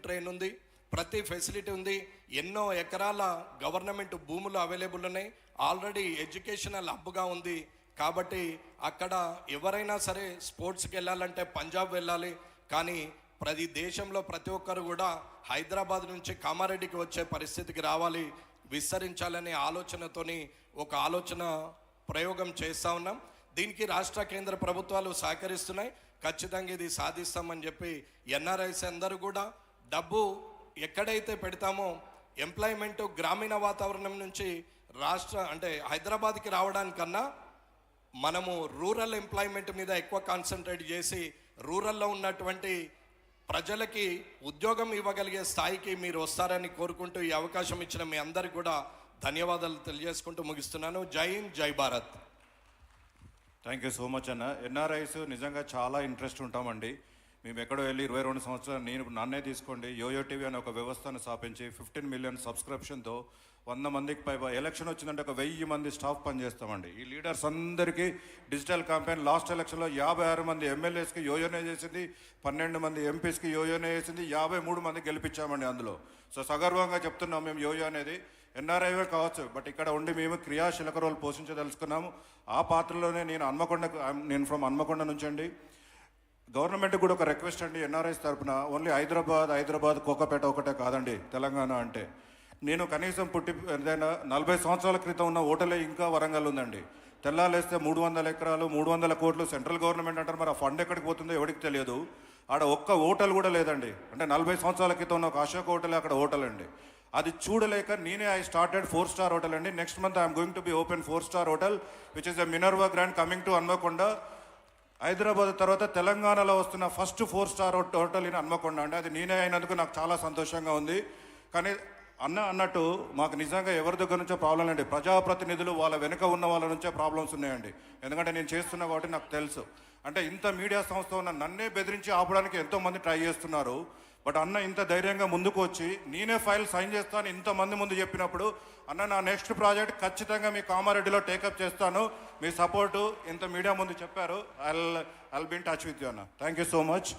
Train ఉంది, ప్రతి facility ఉంది, ఎన్నో ఎకరాల గవర్నమెంట్ భూములు అవైలబుల్ ఉన్నాయి, ఆల్రెడీ ఎడ్యుకేషనల్ హబ్గా ఉంది. కాబట్టి అక్కడ ఎవరైనా సరే స్పోర్ట్స్కి వెళ్ళాలంటే పంజాబ్ వెళ్ళాలి, కానీ దేశంలో ప్రతి ఒక్కరు కూడా హైదరాబాద్ నుంచి కామారెడ్డికి వచ్చే పరిస్థితికి రావాలి, విస్తరించాలనే ఆలోచనతోని ఒక ఆలోచన ప్రయోగం చేస్తూ ఉన్నాం. దీనికి రాష్ట్ర కేంద్ర ప్రభుత్వాలు సహకరిస్తున్నాయి. ఖచ్చితంగా ఇది సాధిస్తామని చెప్పి ఎన్ఆర్ఐస్ అందరూ కూడా డబ్బు ఎక్కడైతే పెడతామో ఎంప్లాయ్మెంట్ గ్రామీణ వాతావరణం నుంచి అంటే హైదరాబాద్కి రావడానికన్నా మనము రూరల్ ఎంప్లాయ్మెంట్ మీద ఎక్కువ కాన్సన్ట్రేట్ చేసి రూరల్లో ఉన్నటువంటి ప్రజలకి ఉద్యోగం ఇవ్వగలిగే స్థాయికి మీరు వస్తారని కోరుకుంటూ ఈ అవకాశం ఇచ్చిన మీ అందరికీ కూడా ధన్యవాదాలు తెలియజేసుకుంటూ ముగిస్తున్నాను. జై హింద్, జై Bharat. Thank you so much అన్న. ఎన్ఆర్ఐస్ నిజంగా చాలా ఇంట్రెస్ట్ ఉంటామండి. మేము ఎక్కడో వెళ్ళి 22 సంవత్సరాలు నన్నే తీసుకోండి, యోయో టీవీ అనే ఒక వ్యవస్థను స్థాపించి 15 మిలియన్ సబ్స్క్రిప్షన్తో 100 మందికి పైగా ఎలక్షన్ వచ్చిందంటే ఒక 1000 మంది స్టాఫ్ పనిచేస్తామండి. ఈ లీడర్స్ అందరికీ డిజిటల్ క్యాంపెయిన్ లాస్ట్ ఎలక్షన్లో 56 మంది ఎమ్మెల్యేస్కి యోయోనే చేసింది, 12 మంది ఎంపీస్కి యోయోనే చేసింది, 53 మంది గెలిపించామండి అందులో. సో సగర్వంగా చెప్తున్నాం మేము యోయో అనేది ఎన్ఆర్ఐవే కావచ్చు, బట్ ఇక్కడ ఉండి మేము క్రియాశీలక రోల్ పోషించదలుచుకున్నాము. ఆ పాత్రలోనే నేను ఫ్రమ్ హన్మకొండ నుంచి అండి. గవర్నమెంట్ కూడా ఒక రిక్వెస్ట్ అండి, ఎన్ఆర్ఐస్ తరఫున ఓన్లీ హైదరాబాద్ కోకపేట ఒకటే కాదండి తెలంగాణ అంటే. నేను కనీసం ఏదైనా 40 సంవత్సరాల క్రితం ఉన్న ఓటలే ఇంకా వరంగల్ ఉందండి. తెల్లాలేస్తే 300 ఎకరాలు 300 కోట్లు సెంట్రల్ గవర్నమెంట్ అంటారు, మరి ఆ ఫండ్ ఎక్కడికి పోతుందో ఎవరికి తెలియదు. ఆడ ఒక్క హోటల్ కూడా లేదండి. అంటే 40 సంవత్సరాల క్రితం ఉన్న ఒక అశోక్ హోటల్ అక్కడ హోటల్ అండి. అది చూడలేక ఐ స్టార్టెడ్ 4-star హోటల్ అండి. Next month I'm going to be open 4-star hotel which is a Minerva grand coming to Hanamkonda. Hyderabad తర్వాత తెలంగాణలో వస్తున్న first 4-star hotel in Hanamkonda అండి. అది నేనే అయినందుకు నాకు చాలా సంతోషంగా ఉంది. కానీ అన్నట్టు మాకు నిజంగా ఎవరి దగ్గర నుంచో ప్రాబ్లం అండి, ప్రజాప్రతినిధులు వాళ్ళ వెనుక ఉన్న వాళ్ళ నుంచే ప్రాబ్లమ్స్ ఉన్నాయండి. ఎందుకంటే నేను చేస్తున్నా కాబట్టి నాకు తెలుసు. అంటే ఇంత మీడియా సంస్థ ఉన్న నన్నే బెదిరించి ఆపడానికి ఎంతోమంది ట్రై చేస్తున్నారు. బట్ అన్న ఇంత ధైర్యంగా ముందుకు వచ్చి నేనే ఫైల్ సైన్ చేస్తాను ఇంతమంది ముందు చెప్పినప్పుడు, అన్న నా నెక్స్ట్ ప్రాజెక్ట్ ఖచ్చితంగా మీ కామారెడ్డిలో టేకప్ చేస్తాను, మీ సపోర్టు ఇంత మీడియా ముందు చెప్పారు. I'll be in touch with you అన్న. Thank you so much.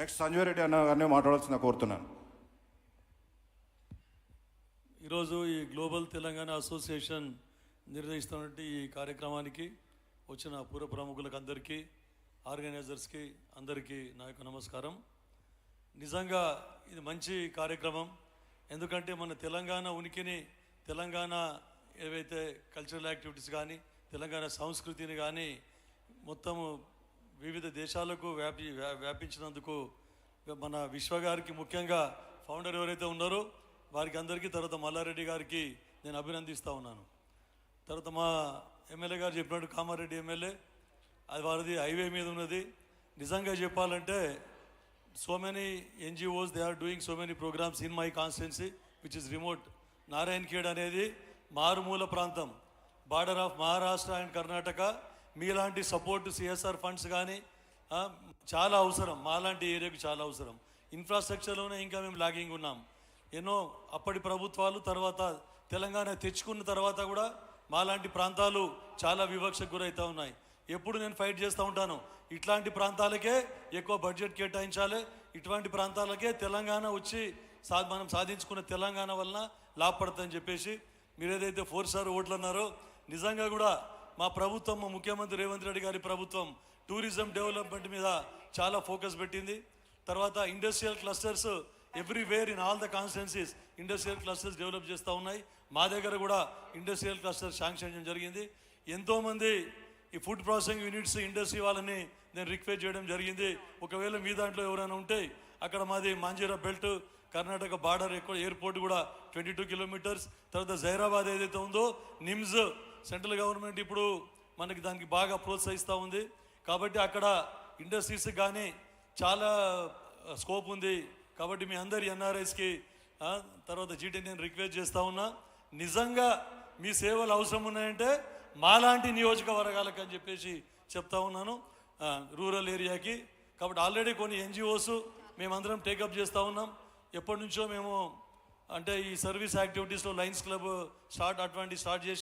Next Sanjay Reddy అన్న గారిని మాట్లాడాల్సిన కోరుతున్నాను. ఈరోజు ఈ గ్లోబల్ తెలంగాణ అసోసియేషన్ నిర్వహిస్తున్నటువంటి ఈ కార్యక్రమానికి వచ్చిన పూర్వ ప్రముఖులకు అందరికీ, ఆర్గనైజర్స్కి అందరికీ నా యొక్క నమస్కారం. నిజంగా ఇది మంచి కార్యక్రమం. ఎందుకంటే మన తెలంగాణ ఉనికిని, తెలంగాణ ఏవైతే కల్చరల్ యాక్టివిటీస్ కానీ తెలంగాణ సంస్కృతిని కానీ మొత్తము వివిధ దేశాలకు వ్యాపించినందుకు మన విశ్వ గారికి, ముఖ్యంగా ఫౌండర్ ఎవరైతే ఉన్నారో వారికి అందరికీ, తర్వాత మల్లారెడ్డి గారికి నేను అభినందిస్తూ ఉన్నాను. తర్వాత మా ఎమ్మెల్యే గారు చెప్పినట్టు కామారెడ్డి ఎమ్మెల్యే, అది వారిది హైవే మీద ఉన్నది. నిజంగా చెప్పాలంటే so many NGOs, they are doing so many programs in my constituency which is remote. Narayan Khed అనేది మారుమూల ప్రాంతం, border of Maharashtra and Karnataka. మీలాంటి సపోర్ట్ CSR ఫండ్స్ కానీ చాలా అవసరం, మాలాంటి ఏరియాకు చాలా అవసరం. ఇన్ఫ్రాస్ట్రక్చర్లోనే ఇంకా మేము లాగింగ్ ఉన్నాం. ఎన్నో అప్పటి ప్రభుత్వాలు తర్వాత తెలంగాణ తెచ్చుకున్న తర్వాత కూడా మాలాంటి ప్రాంతాలు చాలా వివక్షకు గురవుతూ ఉన్నాయి. ఎప్పుడు నేను ఫైట్ చేస్తూ ఉంటాను, ఇట్లాంటి ప్రాంతాలకే ఎక్కువ బడ్జెట్ కేటాయించాలి, ఇటువంటి ప్రాంతాలకే తెలంగాణ వచ్చి మనం సాధించుకున్న తెలంగాణ వలన లాభపడతాయని చెప్పేసి మీరు ఏదైతే 4-star ఓట్లు అన్నారో, నిజంగా కూడా మా ప్రభుత్వం, మా ముఖ్యమంత్రి రేవంత్ రెడ్డి గారి ప్రభుత్వం టూరిజం డెవలప్మెంట్ మీద చాలా ఫోకస్ పెట్టింది. తర్వాత industrial clusters everywhere in all the constituencies industrial clusters develop చేస్తూ ఉన్నాయి. మా దగ్గర కూడా ఇండస్ట్రియల్ క్లస్టర్ శాంక్షన్ చేయడం జరిగింది. ఎంతోమంది ఈ ఫుడ్ ప్రాసెసింగ్ యూనిట్స్ ఇండస్ట్రీ వాళ్ళని నేను రిక్వెస్ట్ చేయడం జరిగింది. ఒకవేళ మీ దాంట్లో ఎవరైనా ఉంటే, అక్కడ మాది మాంజీరా బెల్ట్, కర్ణాటక బార్డర్, ఎక్కువ ఎయిర్పోర్ట్ కూడా 22 కిలోమీటర్స్. తర్వాత జైరాబాద్ ఏదైతే ఉందో నిమ్స్, సెంట్రల్ గవర్నమెంట్ ఇప్పుడు మనకి దానికి బాగా ప్రోత్సహిస్తూ ఉంది. కాబట్టి అక్కడ ఇండస్ట్రీస్ కానీ చాలా స్కోప్ ఉంది. కాబట్టి మీ అందరి ఎన్ఆర్ఐస్కి తర్వాత జీటీ నేను రిక్వెస్ట్ చేస్తూ ఉన్నా, నిజంగా మీ సేవలు అవసరం ఉన్నాయంటే మాలాంటి నియోజకవర్గాలకు అని చెప్పేసి చెప్తా ఉన్నాను, రూరల్ ఏరియాకి. కాబట్టి ఆల్రెడీ కొన్ని NGOs మేమందరం టేకప్ చేస్తూ ఉన్నాం. ఎప్పటి నుంచో మేము అంటే ఈ సర్వీస్ యాక్టివిటీస్లో లయన్స్ క్లబ్ అటువంటి స్టార్ట్ చేసి